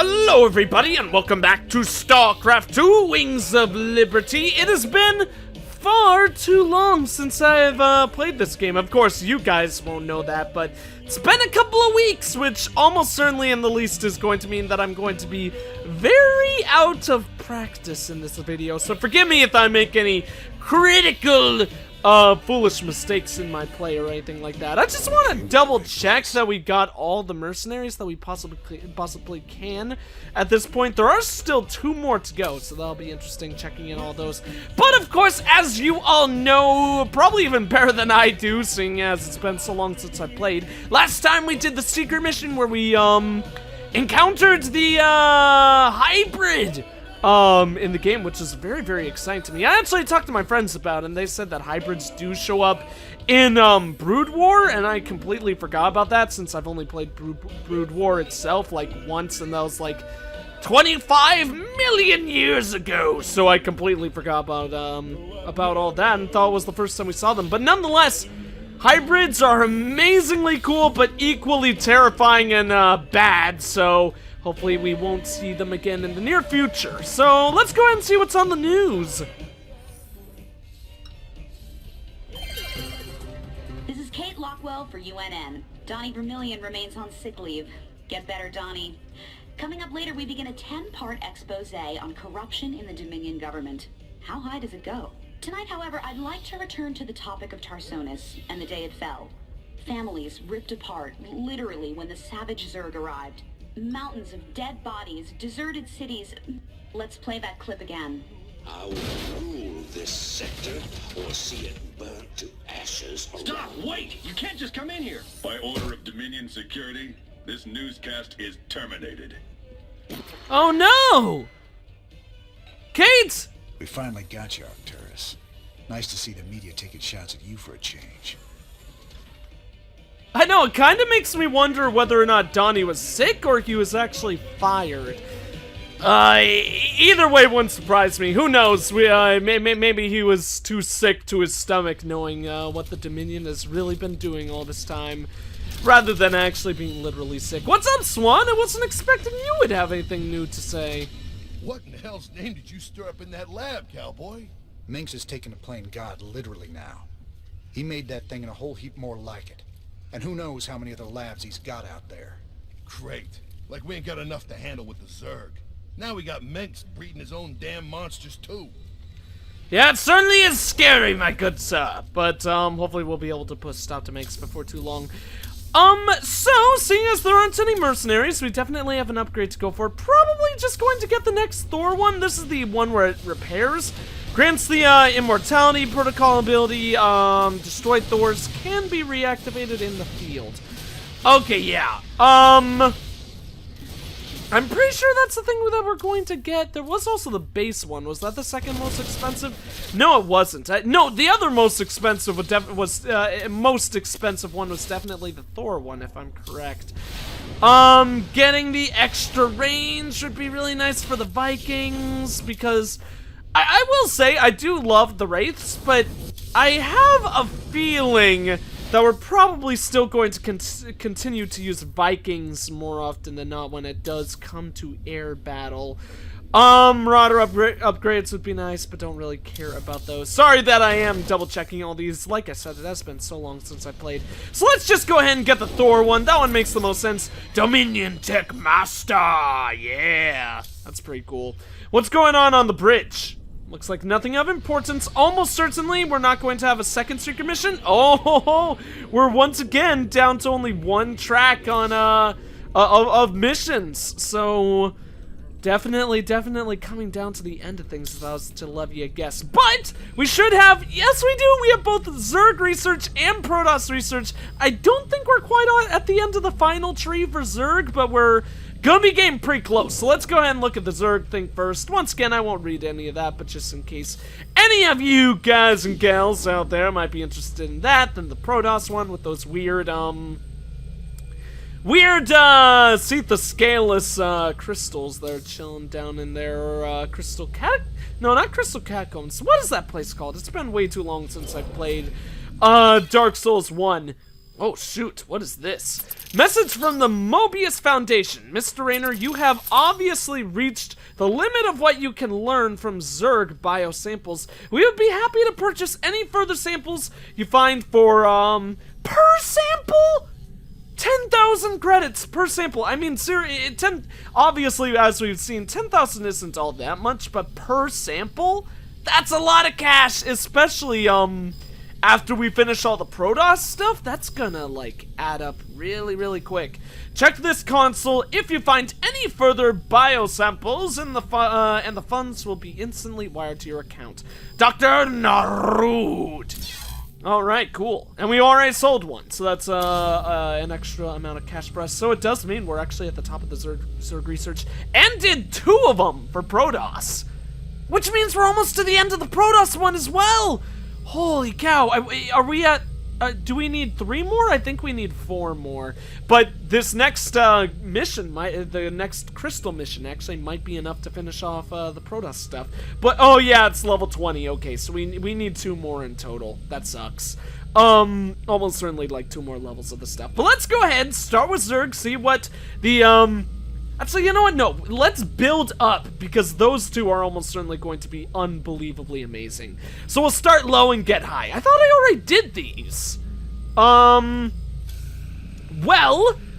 Hello everybody and welcome back to StarCraft 2 Wings of Liberty. It has been far too long since I've played this game. Of course, you guys won't know that, but it's been a couple of weeks, which almost certainly in the least is going to mean that I'm going to be very out of practice in this video. So forgive me if I make any critical foolish mistakes in my play or anything like that. I just want to double check that we got all the mercenaries that we possibly can at this point. There are still 2 more to go, so that'll be interesting checking in all those. But of course, as you all know, probably even better than I do, seeing as it's been so long since I played. Last time we did the secret mission where we encountered the hybrid in the game, which is very, very exciting to me. I actually talked to my friends about it, and they said that hybrids do show up in Brood War, and I completely forgot about that since I've only played Brood War itself like once, and that was like 25 million years ago. So I completely forgot about all that and thought it was the first time we saw them. But nonetheless, hybrids are amazingly cool, but equally terrifying and bad. So hopefully we won't see them again in the near future. So let's go ahead and see what's on the news. This is Kate Lockwell for UNN. Donnie Vermillion remains on sick leave. Get better, Donnie. Coming up later, we begin a 10-part expose on corruption in the Dominion government. How high does it go? Tonight, however, I'd like to return to the topic of Tarsonis and the day it fell. Families ripped apart, literally, when the savage Zerg arrived. Mountains of dead bodies, deserted cities. Let's play that clip again. I will rule this sector or see it burnt to ashes. Stop! Wait! You can't just come in here! By order of Dominion Security, this newscast is terminated. Oh no! Kate! We finally got you, Arcturus. Nice to see the media taking shots at you for a change. I know, it kind of makes me wonder whether or not Donnie was sick or he was actually fired. Either way wouldn't surprise me. Who knows? Maybe he was too sick to his stomach knowing what the Dominion has really been doing all this time, rather than actually being literally sick. What's up, Swan? I wasn't expecting you would have anything new to say. What in hell's name did you stir up in that lab, cowboy? Mengsk has taken a plain god literally now. He made that thing and a whole heap more like it. And who knows how many other labs he's got out there. Great. Like we ain't got enough to handle with the Zerg. Now we got Mengsk breeding his own damn monsters too. Yeah, it certainly is scary, my good sir. But hopefully we'll be able to put a stop to Mengsk before too long. So, seeing as there aren't any mercenaries, we definitely have an upgrade to go for. Probably just going to get the next Thor one. This is the one where it repairs. Grants the immortality protocol ability. Destroyed Thors can be reactivated in the field. Okay, yeah. I'm pretty sure that's the thing that we're going to get. There was also the base one. Was that the second most expensive? No, it wasn't. No, the other most expensive most expensive one was definitely the Thor one, if I'm correct. Getting the extra range would be really nice for the Vikings because I will say I do love the Wraiths, but I have a feeling that we're probably still going to continue to use Vikings more often than not when it does come to air battle. Marauder upgrades would be nice, but don't really care about those. Sorry that I am double checking all these. Like I said, it has been so long since I played. So let's just go ahead and get the Thor one. That one makes the most sense. Dominion Tech Master. Yeah, that's pretty cool. What's going on the bridge? Looks like nothing of importance. Almost certainly we're not going to have a second secret mission. Oh, we're once again down to only 1 track on of missions. So definitely coming down to the end of things if I was to love you a guess. But we should have, yes we do, we have both Zerg research and Protoss research. I don't think we're quite at the end of the final tree for Zerg, but we're gonna be getting pretty close, so let's go ahead and look at the Zerg thing first. Once again, I won't read any of that, but just in case any of you guys and gals out there might be interested in that, then the Protoss one with those weird, Setha scaleless, crystals that are chilling down in there, or, crystal cat? No, not crystal catacombs. What is that place called? It's been way too long since I've played, Dark Souls 1. Oh shoot, what is this? Message from the Mobius Foundation. Mr. Raynor, you have obviously reached the limit of what you can learn from Zerg biosamples. We would be happy to purchase any further samples you find for, per sample? 10,000 credits per sample. I mean, obviously, as we've seen, 10,000 isn't all that much, but per sample? That's a lot of cash, especially, after we finish all the Protoss stuff. That's gonna, like, add up really, really quick. Check this console if you find any further biosamples, and the funds will be instantly wired to your account. Dr. Narud! Alright, cool. And we already sold one, so that's an extra amount of cash for us. So it does mean we're actually at the top of the Zerg research, and did 2 of them for Protoss. Which means we're almost to the end of the Protoss one as well! Holy cow, are we at, do we need 3 more? I think we need 4 more. But this next mission, the next crystal mission actually might be enough to finish off the Protoss stuff. But, oh yeah, it's level 20, okay, so we need 2 more in total. That sucks. Almost certainly like 2 more levels of the stuff. But let's go ahead, start with Zerg, see what the, actually, you know what? No, let's build up, because those 2 are almost certainly going to be unbelievably amazing. So we'll start low and get high. I thought I already did these. Well,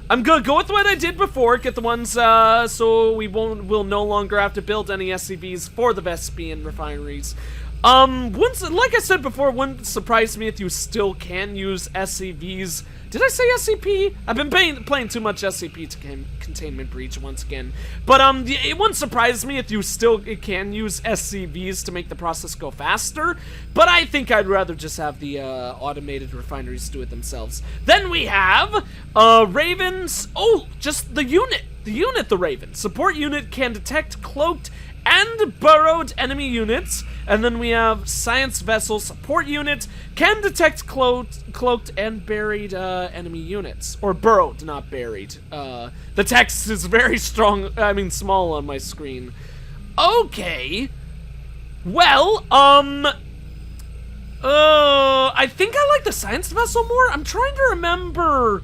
I'm gonna go with what I did before, get the ones, so we'll no longer have to build any SCVs for the Vespian refineries. Like I said before, it wouldn't surprise me if you still can use SCVs. Did I say SCP? I've been playing too much SCP to Containment Breach once again. But, it wouldn't surprise me if you still can use SCVs to make the process go faster. But I think I'd rather just have the, automated refineries do it themselves. Then we have, Ravens. Oh, just the unit. The Raven. Support unit can detect cloaked and burrowed enemy units. And then we have Science Vessel Support Unit, can detect cloaked and buried enemy units. Or burrowed, not buried. The text is very small on my screen. Okay. Well, I think I like the Science Vessel more. I'm trying to remember.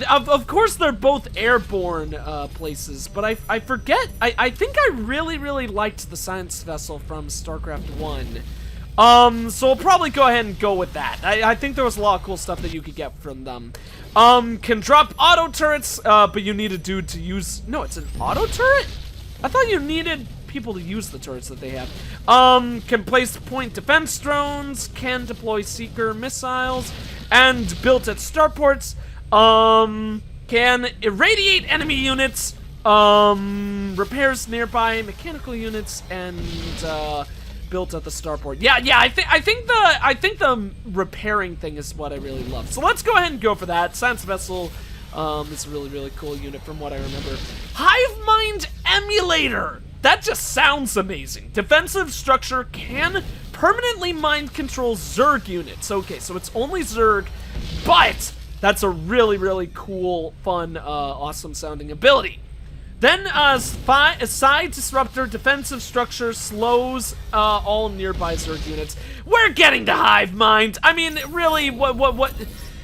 Of course, they're both airborne places, but I forget. I think I really, really liked the Science Vessel from StarCraft 1. So we'll probably go ahead and go with that. I think there was a lot of cool stuff that you could get from them. Can drop auto turrets, but you need a dude to use. No, it's an auto turret? I thought you needed people to use the turrets that they have. Can place point defense drones, can deploy seeker missiles, and built at starports. Can irradiate enemy units, repairs nearby mechanical units, and built at the starport. Yeah, I think the repairing thing is what I really love. So let's go ahead and go for that. Science Vessel is a really, really cool unit from what I remember. Hive Mind Emulator. That just sounds amazing. Defensive structure can permanently mind control Zerg units. Okay, so it's only Zerg, but that's a really, really cool, fun, awesome sounding ability. Then, Side Disruptor Defensive Structure slows all nearby Zerg units. We're getting to Hive Mind. I mean, really, what?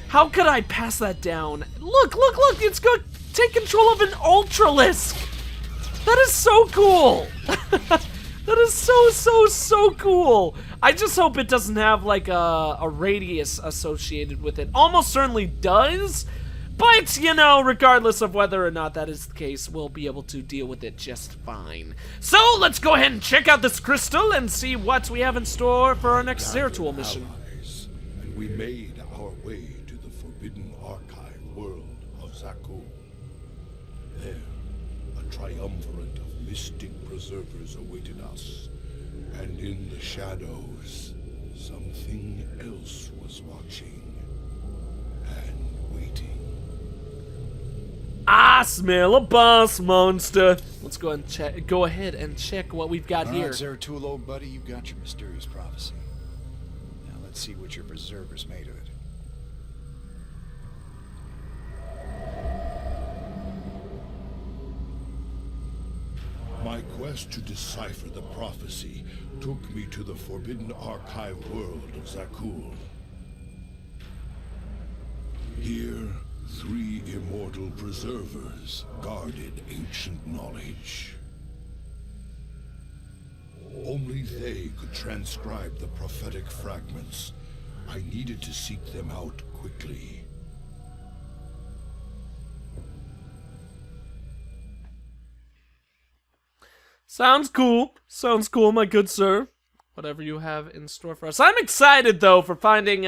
How could I pass that down? Look, it's going to take control of an Ultralisk. That is so cool. That is so cool. I just hope it doesn't have like a radius associated with it. Almost certainly does, but you know, regardless of whether or not that is the case, we'll be able to deal with it just fine. So let's go ahead and check out this crystal and see what we have in store for our next Zeratul mission. Allies, and we made our way to the forbidden archive world of Zakul. There, a triumvirate of mystic preservers awaited us, and in the shadows, something else was watching and waiting. I smell a boss monster. Let's go ahead and check what we've got here. All right, Zeratul, old buddy, you got your mysterious prophecy. Now let's see what your preservers made of it. My quest to decipher the prophecy took me to the forbidden archive world of Zakul. Here, 3 immortal preservers guarded ancient knowledge. Only they could transcribe the prophetic fragments. I needed to seek them out quickly. Sounds cool. Sounds cool, my good sir. Whatever you have in store for us. I'm excited, though, for finding,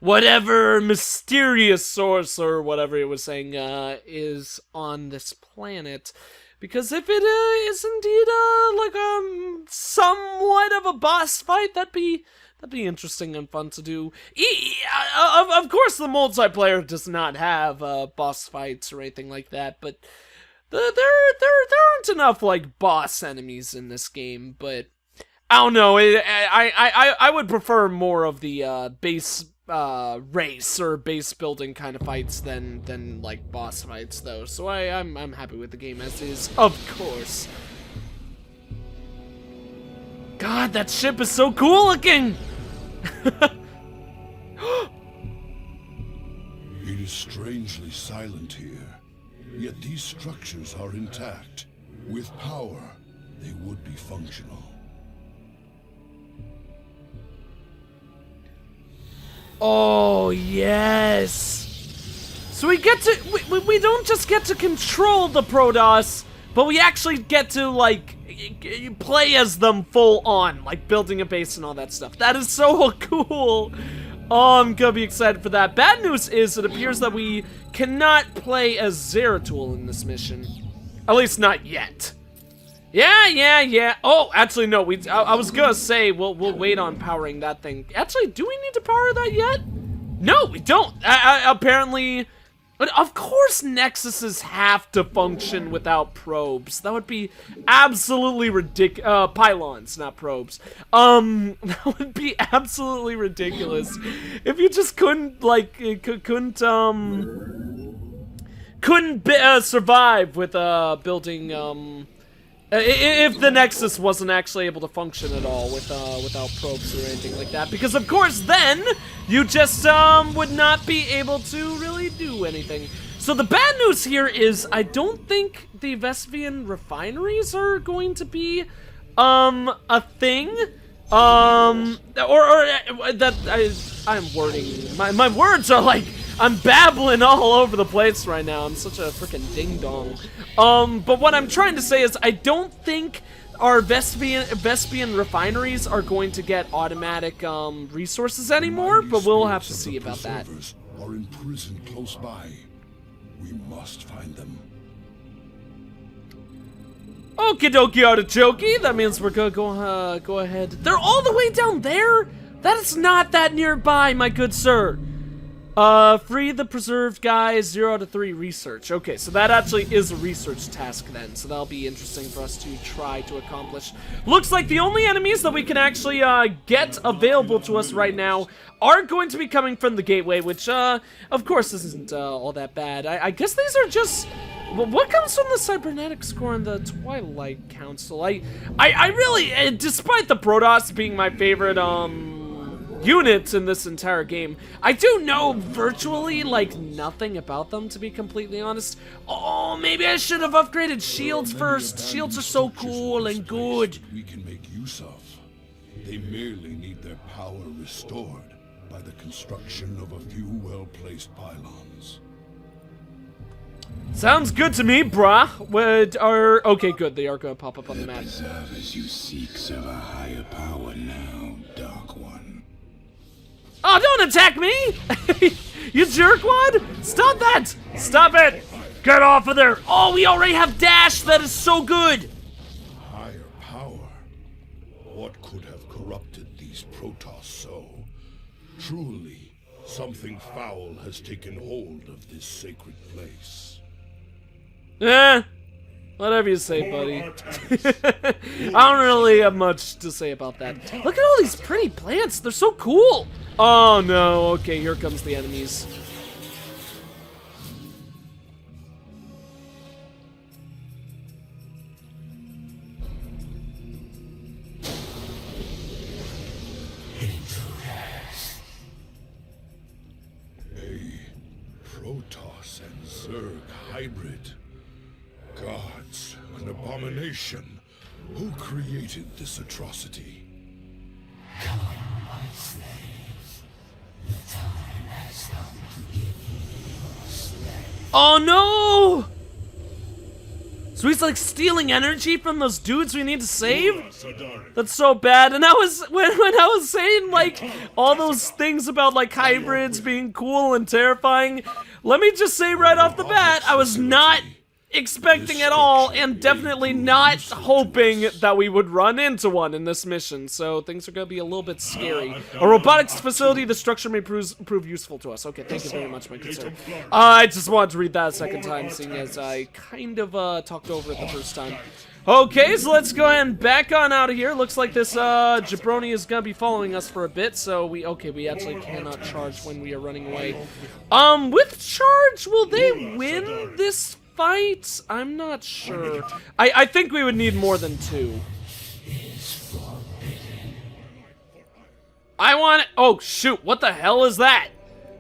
whatever mysterious source or whatever it was saying, is on this planet. Because if it is indeed, somewhat of a boss fight, that'd be interesting and fun to do. Of course, the multiplayer does not have, boss fights or anything like that, but there aren't enough, like, boss enemies in this game, but I don't know, I would prefer more of the, base, race or base building kind of fights than like, boss fights, though, so I'm happy with the game as is, of course. God, that ship is so cool looking! It is strangely silent here. Yet these structures are intact. With power, they would be functional. Oh, yes! So we get to, we don't just get to control the Protoss, but we actually get to, like, play as them full on, like building a base and all that stuff. That is so cool! Oh, I'm gonna be excited for that. Bad news is it appears that we cannot play as Zeratul in this mission. At least not yet. Yeah. Oh, actually, no. I was gonna say we'll wait on powering that thing. Actually, do we need to power that yet? No, we don't. Apparently, but of course, Nexuses have to function without probes. That would be absolutely ridiculous. Pylons, not probes. That would be absolutely ridiculous if you just couldn't survive with building if the Nexus wasn't actually able to function at all without probes or anything like that, because of course then you just would not be able to really do anything. So the bad news here is I don't think the Vespian refineries are going to be a thing. I'm wording my words are like I'm babbling all over the place right now. I'm such a freaking ding dong. But what I'm trying to say is I don't think our Vespian refineries are going to get automatic resources anymore, but we'll have to see about that. Are imprisoned close by. We must find them. Okie dokie artichoke. That means we're gonna go ahead. They're all the way down there? That is not that nearby, my good sir. Free the preserved guys, 0 out of 3 research. Okay, so that actually is a research task then, so that'll be interesting for us to try to accomplish. Looks like the only enemies that we can actually, get available to us right now are going to be coming from the gateway, which, of course isn't, all that bad. I guess these are just... What comes from the cybernetic score in the Twilight Council? I really, despite the Protoss being my favorite, units in this entire game, I do know virtually, like, nothing about them, to be completely honest. Oh, maybe I should have upgraded shields first. Shields are so cool and good. We can make use of. They merely need their power restored by the construction of a few well-placed pylons. Sounds good to me, brah. Okay, good. They are gonna pop up on the map. Preservers you seek serve a higher power now, Dark One. Oh, don't attack me! You jerkwad! Stop that! Stop it! Get off of there! Oh, we already have dash! That is so good! Higher power? What could have corrupted these Protoss so? Truly, something foul has taken hold of this sacred place. Whatever you say, buddy. I don't really have much to say about that. Look at all these pretty plants. They're so cool. Oh, no. Okay, here comes the enemies. Hey, Zerg hybrid. Gods, an abomination. Who created this atrocity? Oh no! So he's like stealing energy from those dudes we need to save? That's so bad. And I was, when I was saying like all those things about like hybrids being cool and terrifying, let me just say right off the bat, I was not expecting at all, and definitely not hoping that we would run into one in this mission, so things are gonna be a little bit scary. A robotics facility, the structure may prove useful to us. Okay, thank you very much, my good sir. I just wanted to read that a second time, seeing as I kind of talked over it the first time. Okay, so let's go ahead and back on out of here. Looks like this jabroni is gonna be following us for a bit, so we actually cannot charge when we are running away. With charge, will they win this fight? I'm not sure. I think we would need more than 2. I want it. Oh shoot, what the hell is that?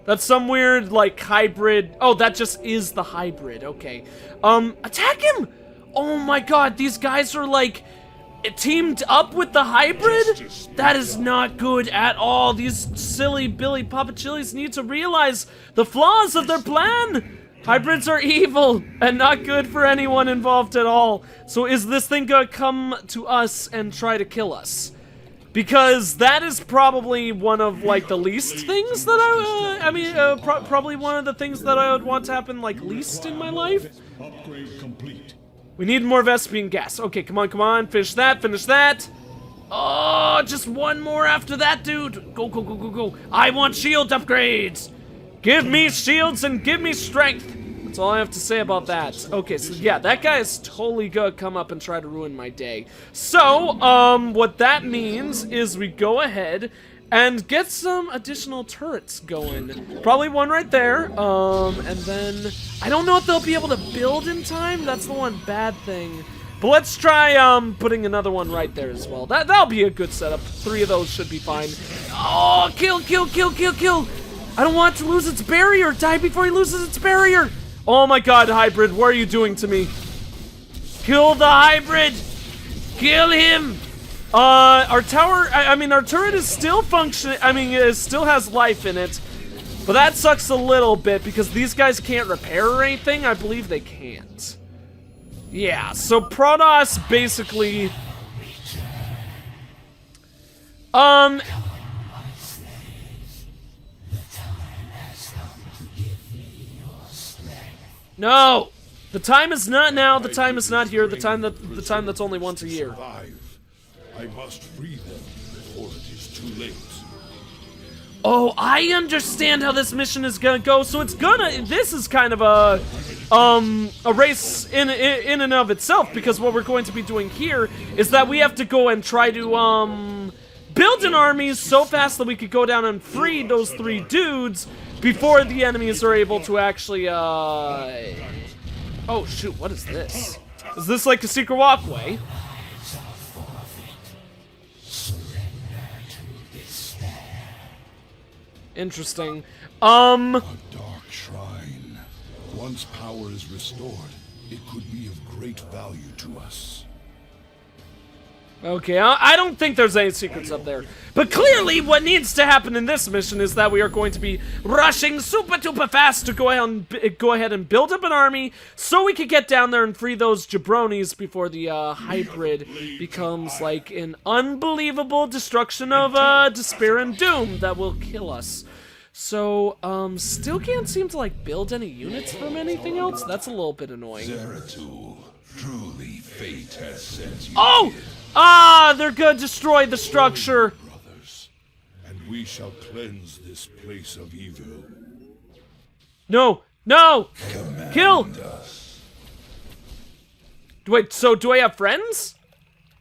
That's some weird like hybrid. Oh, that just is the hybrid. Okay. Attack him! Oh my god, these guys are like teamed up with the hybrid? That is not good at all. These silly Billy Papa Chili's need to realize the flaws of their plan. Hybrids are evil and not good for anyone involved at all. So is this thing gonna come to us and try to kill us? Because that is probably one of like the least things that probably one of the things that I would want to happen like least in my life. Upgrade complete. We need more Vespian gas. Okay, come on, finish that. Oh, just one more after that, dude. Go. I want shield upgrades. Give me shields and give me strength. That's all I have to say about that. Okay, so yeah, that guy is totally gonna come up and try to ruin my day. So, what that means is we go ahead and get some additional turrets going. Probably one right there, and then I don't know if they'll be able to build in time. That's the one bad thing. But let's try putting another one right there as well. That'll be a good setup. 3 of those should be fine. Oh, kill. I don't want it to lose its barrier. Die before he loses its barrier. Oh my god, hybrid, what are you doing to me? Kill the hybrid. Kill him. Our tower, our turret is still functioning. It still has life in it. But that sucks a little bit because these guys can't repair or anything. I believe they can't. Yeah, so Protoss basically... No! The time is not now, the time is not here, the time that's only once a year. Survive. I must free them before it is too late. Oh, I understand how this mission is gonna go. So this is kind of a race in and of itself, because what we're going to be doing here is that we have to go and try to build an army so fast that we could go down and free those 3 dudes before the enemies are able to actually oh shoot, what is this? Is this like a secret walkway? Interesting. A dark shrine. Once power is restored, it could be of great value to us. Okay, I don't think there's any secrets up there. But clearly, what needs to happen in this mission is that we are going to be rushing super duper fast to go ahead and build up an army so we can get down there and free those jabronis before the hybrid becomes like an unbelievable destruction of despair and doom that will kill us. So, still can't seem to like build any units from anything else. That's a little bit annoying. Zeratul, truly fate has sent you. Oh! Ah, they're gonna destroy the structure. Brothers, and we shall cleanse this place of evil. No! Kill! Wait, so do I have friends?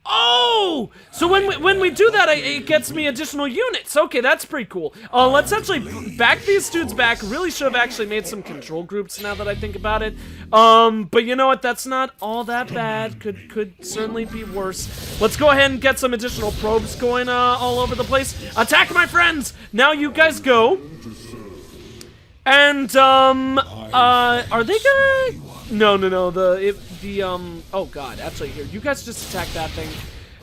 Oh! So when we do that, it gets me additional units. Okay, that's pretty cool. Let's actually back these dudes back. Really should have actually made some control groups now that I think about it. But you know what? That's not all that bad. Could certainly be worse. Let's go ahead and get some additional probes going all over the place. Attack my friends! Now you guys go. And, I are they gonna... No. Oh god, actually here, you guys just attack that thing.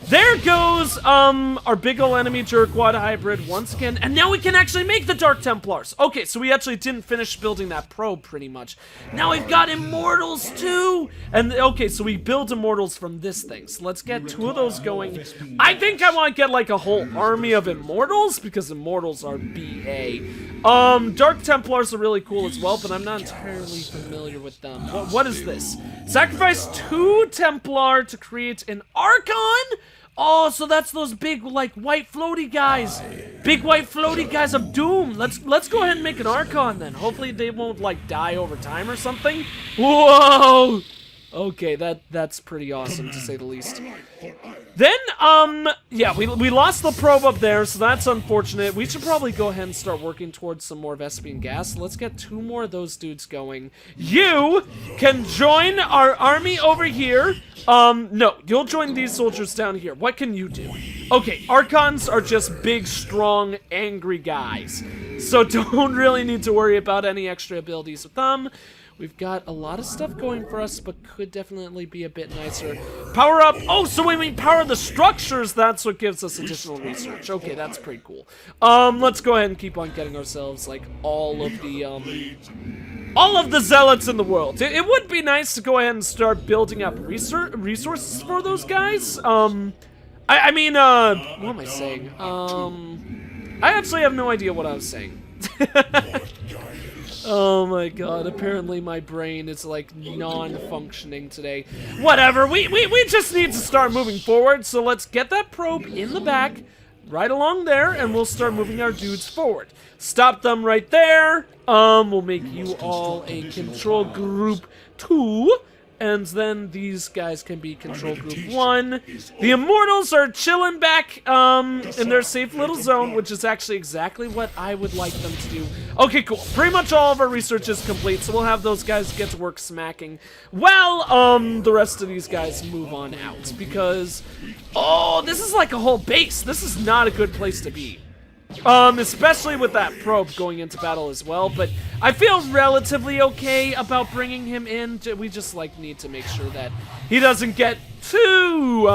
There goes, our big ol' enemy jerkwad hybrid once again, and now we can actually make the Dark Templars. Okay, so we actually didn't finish building that probe pretty much. Now we've got Immortals too! And, okay, so we build Immortals from this thing. So let's get 2 of those going. I think I want to get, like, a whole army of Immortals, because Immortals are BA. Dark Templars are really cool as well, but I'm not entirely familiar with them. What is this? Sacrifice 2 Templar to create an Archon? Oh, so that's those big, like, white floaty guys. Big white floaty guys of doom. Let's go ahead and make an Archon then. Hopefully they won't, like, die over time or something. Whoa! Okay, that's pretty awesome, to say the least. Then, yeah, we lost the probe up there, so that's unfortunate. We should probably go ahead and start working towards some more Vespian gas. Let's get 2 more of those dudes going. You can join our army over here. No, you'll join these soldiers down here. What can you do? Okay, Archons are just big, strong, angry guys. So don't really need to worry about any extra abilities with them. We've got a lot of stuff going for us, but could definitely be a bit nicer. Power up. Oh, so when we power the structures, that's what gives us additional research. Okay, that's pretty cool. Let's go ahead and keep on getting ourselves, like, all of the zealots in the world. It would be nice to go ahead and start building up resources for those guys. I mean, what am I saying? I actually have no idea what I was saying. Oh my god, apparently my brain is, like, non-functioning today. Whatever, we just need to start moving forward, so let's get that probe in the back, right along there, and we'll start moving our dudes forward. Stop them right there. We'll make you all a control group 2. And then these guys can be control group 1. The Immortals are chilling back in their safe little zone, which is actually exactly what I would like them to do. Okay, cool. Pretty much all of our research is complete, so we'll have those guys get to work smacking while the rest of these guys move on out. Because, oh, this is like a whole base. This is not a good place to be. Especially with that probe going into battle as well, but I feel relatively okay about bringing him in. We just, like, need to make sure that he doesn't get too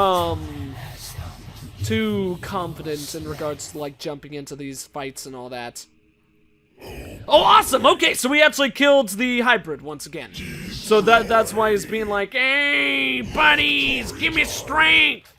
confident in regards to, like, jumping into these fights and all that. Oh, awesome! Okay, so we actually killed the hybrid once again. So that's why he's being like, hey, buddies, give me strength!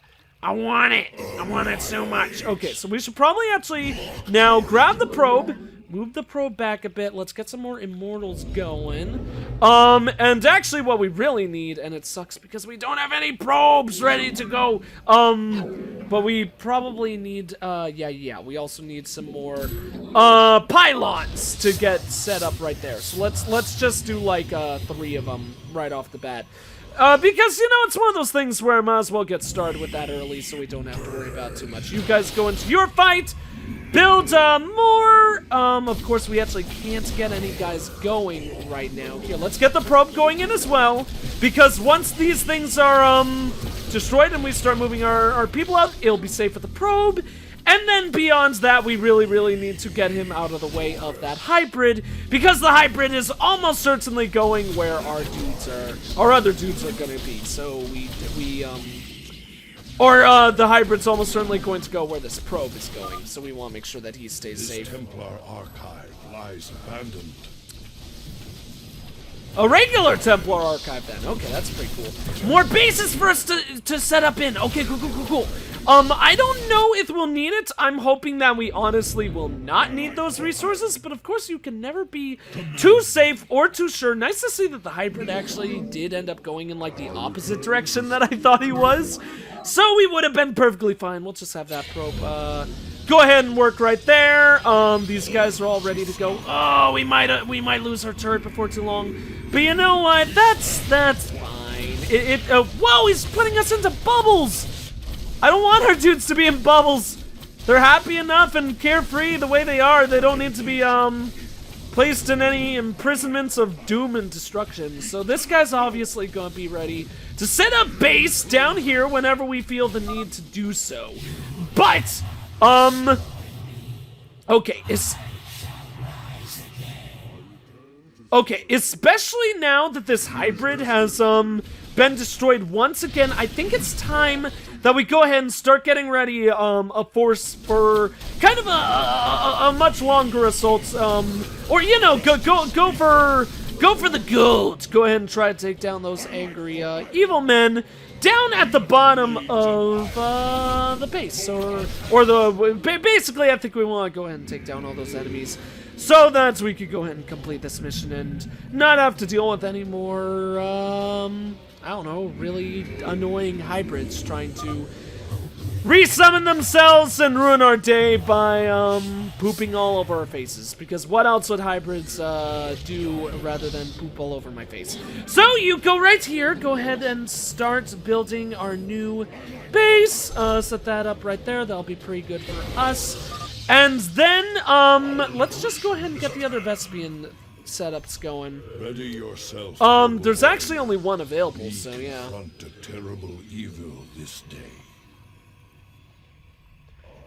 I want it so much. Okay, so we should probably actually now grab the probe, move the probe back a bit. Let's get some more Immortals going. And actually what we really need, and it sucks because we don't have any probes ready to go. But we probably need, yeah, we also need some more, pylons to get set up right there. So let's just do, like, 3 of them right off the bat. Because, you know, it's one of those things where I might as well get started with that early so we don't have to worry about too much. You guys go into your fight, build, more, of course we actually can't get any guys going right now. Here, let's get the probe going in as well, because once these things are, destroyed and we start moving our people out, it'll be safe with the probe. And then beyond that, we really need to get him out of the way of that hybrid, because the hybrid is almost certainly going where our other dudes are gonna be. So the hybrid's almost certainly going to go where this probe is going. So we want to make sure that he stays safe. This Templar archive lies abandoned. A regular Templar archive then. Okay, that's pretty cool. More bases for us to set up in. Okay, cool. I don't know if we'll need it. I'm hoping that we honestly will not need those resources, but of course you can never be too safe or too sure. Nice to see that the hybrid actually did end up going in, like, the opposite direction that I thought he was. So we would have been perfectly fine. We'll just have that probe, go ahead and work right there. These guys are all ready to go. Oh, we might lose our turret before too long. But you know what? That's fine. Whoa, he's putting us into bubbles. I don't want our dudes to be in bubbles. They're happy enough and carefree the way they are. They don't need to be, placed in any imprisonments of doom and destruction. So this guy's obviously gonna be ready to set up base down here whenever we feel the need to do so. But, okay, Okay, especially now that this hybrid has been destroyed once again, I think it's time that we go ahead and start getting ready a force for kind of a much longer assault, or you know, go for the gold. Go ahead and try to take down those angry evil men down at the bottom of the base, basically I think we want to go ahead and take down all those enemies so that we could go ahead and complete this mission and not have to deal with any more I don't know, really annoying hybrids trying to resummon themselves and ruin our day by pooping all over our faces, because what else would hybrids do rather than poop all over my face? So you go right here, go ahead and start building our new base. Set that up right there, that'll be pretty good for us. And then let's just go ahead and get the other Vespian setups going. Ready yourself. There's actually only one available, so yeah. Confront a terrible evil this day.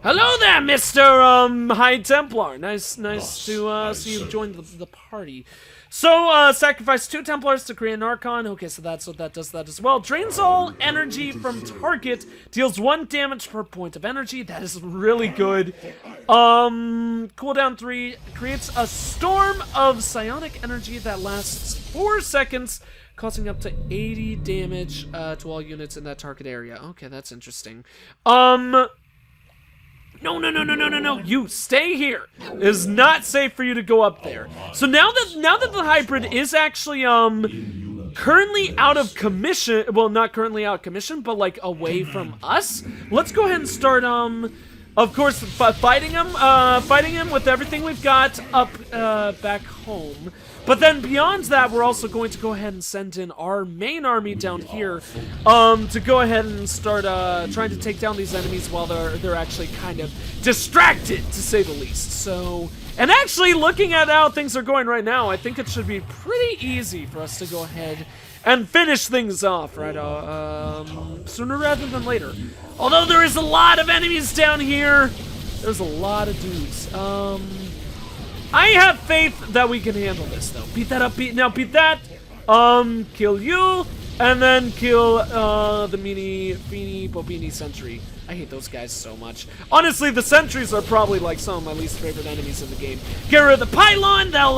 Hello there, Mr. High Templar. Nice to see you join the party. So, sacrifice 2 Templars to create an Archon. Okay, so that's what that does that as well. Drains all energy from target. Deals 1 damage per point of energy. That is really good. Cooldown 3. Creates a storm of psionic energy that lasts 4 seconds, causing up to 80 damage to all units in that target area. Okay, that's interesting. No, you stay here. It is not safe for you to go up there. So now that the hybrid is actually currently out of commission, well, not currently out of commission, but like away from us, let's go ahead and start of course fighting him with everything we've got up back home. But then beyond that, we're also going to go ahead and send in our main army down here to go ahead and start trying to take down these enemies while they're actually kind of distracted, to say the least. So, and actually looking at how things are going right now, I think it should be pretty easy for us to go ahead and finish things off, right? Sooner rather than later. Although there is a lot of enemies down here, there's a lot of dudes. I have faith that we can handle this, though. Beat that up, beat that. Kill you, and then kill the Feeny Bobini Sentry. I hate those guys so much. Honestly, the Sentries are probably like some of my least favorite enemies in the game. Get rid of the Pylon. They'll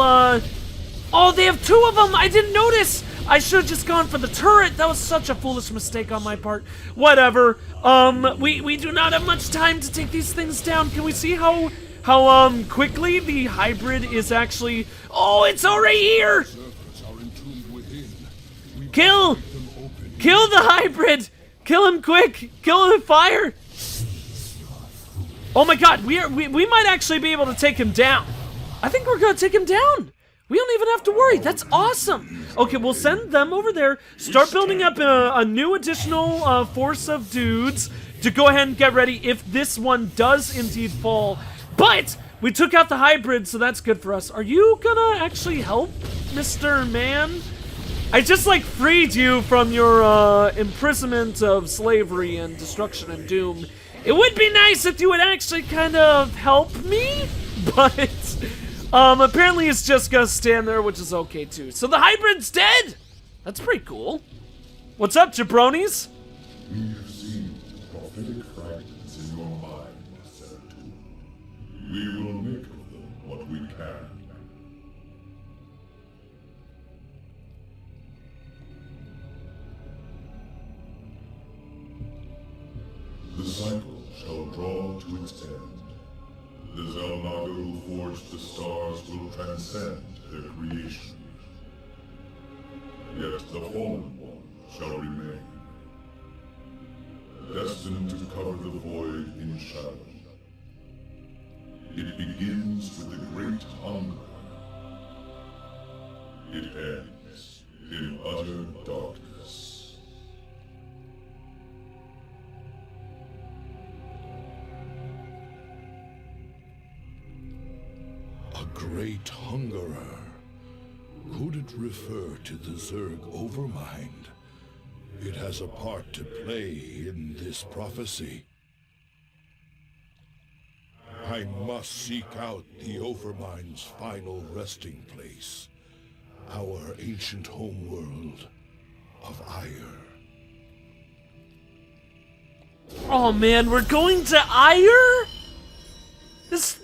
oh, they have 2 of them. I didn't notice. I should have just gone for the turret. That was such a foolish mistake on my part. Whatever. We do not have much time to take these things down. Can we see how quickly the hybrid is actually... Oh, it's already here! Kill the hybrid! Kill him quick! Kill him with fire! Oh my god, we might actually be able to take him down. I think we're gonna take him down. We don't even have to worry. That's awesome. Okay, we'll send them over there. Start building up a new additional force of dudes to go ahead and get ready if this one does indeed fall. But we took out the hybrid, so that's good for us. Are you gonna actually help, Mr. Man? I just, like, freed you from your imprisonment of slavery and destruction and doom. It would be nice if you would actually kind of help me, but apparently it's just gonna stand there, which is okay too. So the hybrid's dead! That's pretty cool. What's up, jabronis? We have seen prophetic fragments in your mind, Senator. We will make of them what we can. The cycle shall draw to its end. The Zelnaga who forged the stars will transcend their creation. Yet the fallen one shall remain, destined to cover the void in shadow. It begins with the great hunger. It ends in utter darkness. A great hungerer. Could it refer to the Zerg Overmind? It has a part to play in this prophecy. I must seek out the Overmind's final resting place. our ancient homeworld of Ire. Oh man, we're going to Ire? This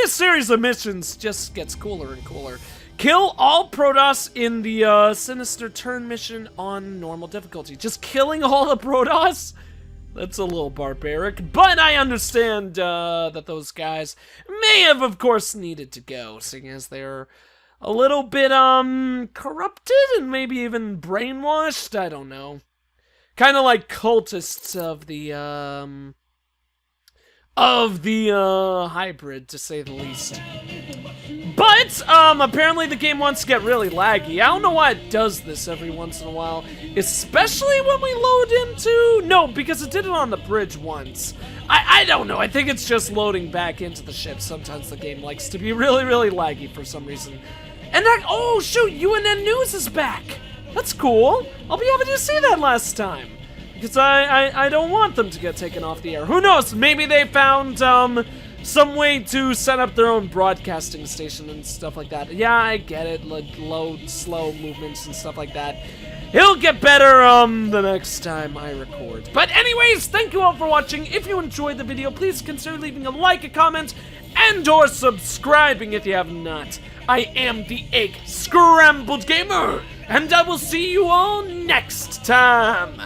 series of missions just gets cooler and cooler. Kill all Protoss in the Sinister Turn mission on normal difficulty. Just killing all the Protoss? That's a little barbaric, but I understand that those guys may have, of course, needed to go, seeing as they're a little bit, corrupted and maybe even brainwashed? I don't know. Kind of like cultists of the hybrid, to say the least. But, apparently the game wants to get really laggy. I don't know why it does this every once in a while, especially when we load into... No, because it did it on the bridge once. I don't know, I think it's just loading back into the ship. Sometimes the game likes to be really, really laggy for some reason. And that... Oh, shoot, UNN News is back! That's cool. I'll be happy to see that last time. Because I don't want them to get taken off the air. Who knows, maybe they found, some way to set up their own broadcasting station and stuff like that. Yeah, I get it, like load, slow movements and stuff like that. It'll get better, the next time I record. But anyways, thank you all for watching. If you enjoyed the video, please consider leaving a like, a comment, and or subscribing if you have not. I am the EggScrambledGamer, and I will see you all next time.